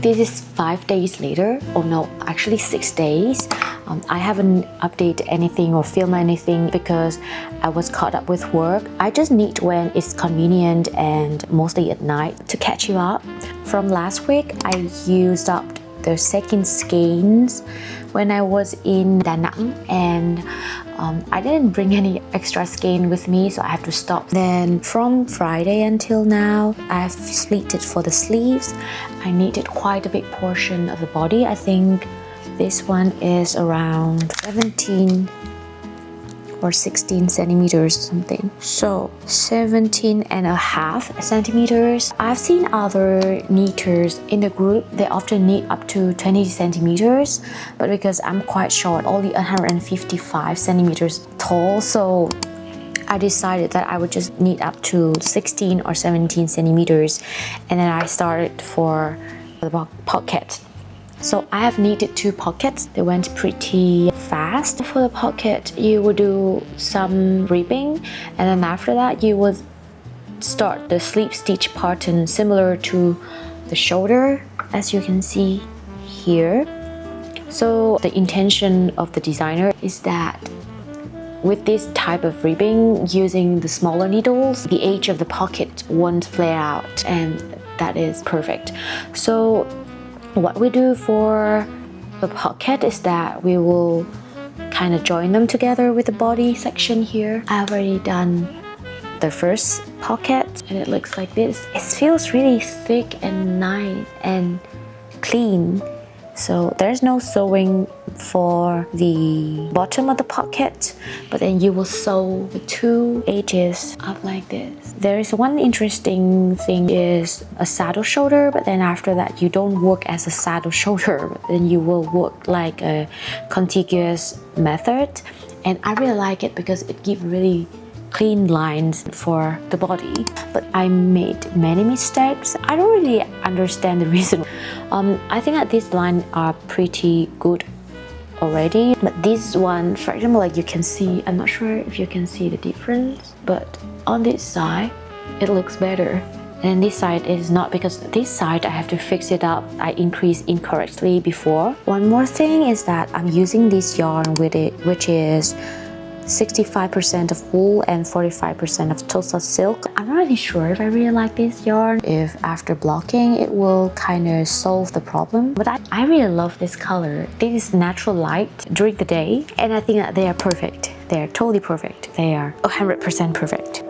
this is 5 days later. Oh no, actually 6 days. I haven't updated anything or filmed anything because I was caught up with work. I just need when it's convenient and mostly at night to catch you up. From last week, I used up the second skins when I was in Da Nang, and I didn't bring any extra skein with me, so I have to stop. Then from Friday until now, I've split it for the sleeves. I needed quite a big portion of the body. I think this one is around 17 or 16 centimeters something. So 17.5 centimeters. I've seen other knitters in the group, they often knit up to 20 centimeters, but because I'm quite short, only 155 centimeters tall, so I decided that I would just knit up to 16 or 17 centimeters, and then I started for the pocket. So I have knitted 2 pockets. They went pretty fast. For the pocket, you would do some ribbing, and then after that you would start the slip stitch pattern similar to the shoulder, as you can see here. So the intention of the designer is that with this type of ribbing, using the smaller needles, the edge of the pocket won't flare out, and that is perfect. So what we do for the pocket is that we will kind of join them together with the body section here. I've already done the first pocket and it looks like this. It feels really thick and nice and clean. So there's no sewing for the bottom of the pocket, but then you will sew the 2 edges up like this. There is one interesting thing is a saddle shoulder, but then after that you don't work as a saddle shoulder, but then you will work like a contiguous method, and I really like it because it gives really clean lines for the body. But I made many mistakes. I don't really understand the reason. I think that these lines are pretty good already, but this one, for example, like you can see, I'm not sure if you can see the difference, but on this side it looks better, and this side is not, because this side I have to fix it up. I increased incorrectly before. One more thing is that I'm using this yarn with it, which is 65% of wool and 45% of Tulsa silk. I'm not really sure if I really like this yarn, if after blocking it will kind of solve the problem, but I really love this color. This is natural light during the day, and I think that they are perfect. They are totally perfect. They are 100% perfect.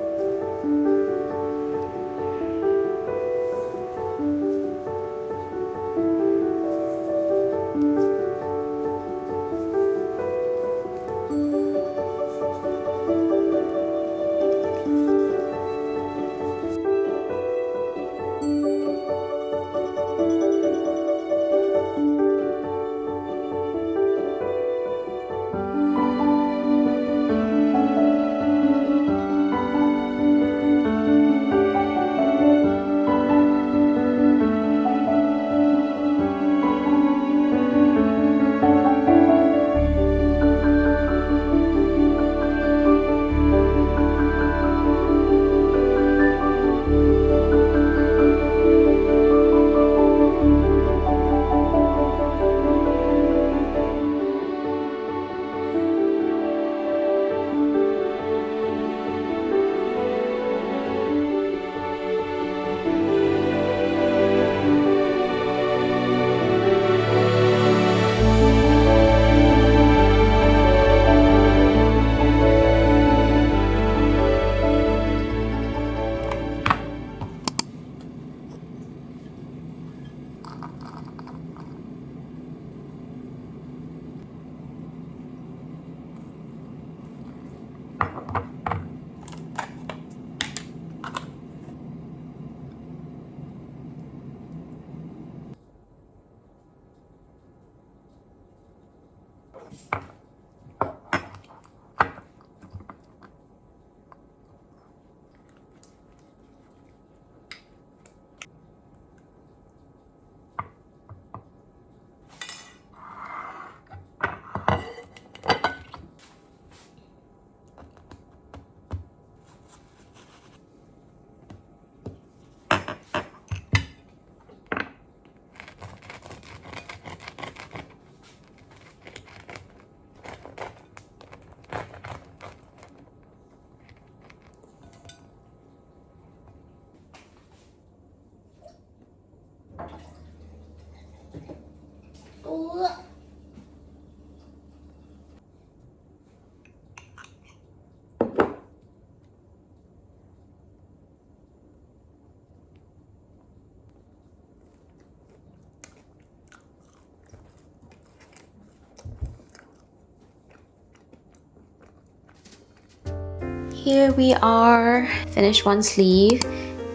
Here we are, finished one sleeve.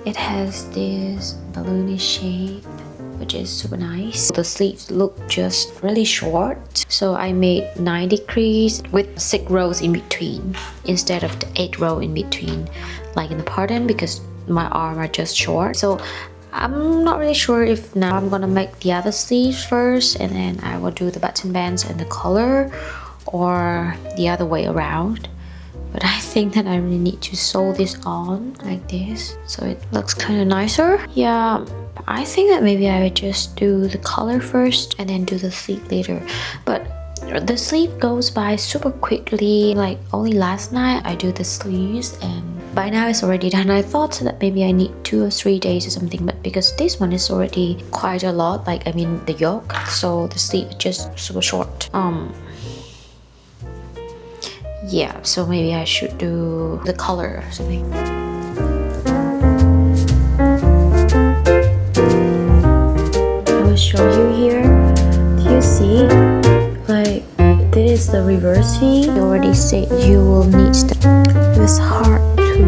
It has this balloony shape, which is super nice. The sleeves look just really short, so I made 9 degrees with 6 rows in between instead of the 8 row in between like in the pattern, because my arm are just short. So I'm not really sure if now I'm gonna make the other sleeves first and then I will do the button bands and the collar, or the other way around. But I think that I really need to sew this on like this so it looks kind of nicer. Yeah, I think that maybe I would just do the collar first and then do the sleeve later. But the sleeve goes by super quickly. Like only last night I do the sleeves and by now it's already done. I thought that maybe I need 2 or 3 days or something, but because this one is already quite a lot, like I mean the yoke, so the sleeve is just super short. Yeah, so maybe I should do the color or something. I will show you here. Do you see? Like, this is the reverse V. You already said you will need that. It was hard to do.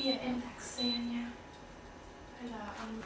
bia em đặt xe nha. Hay là anh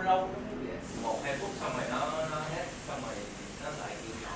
lâu nó mới vậy, 1-2 phút xong rồi nó hết, xong rồi nó lại kiểu nhỏ.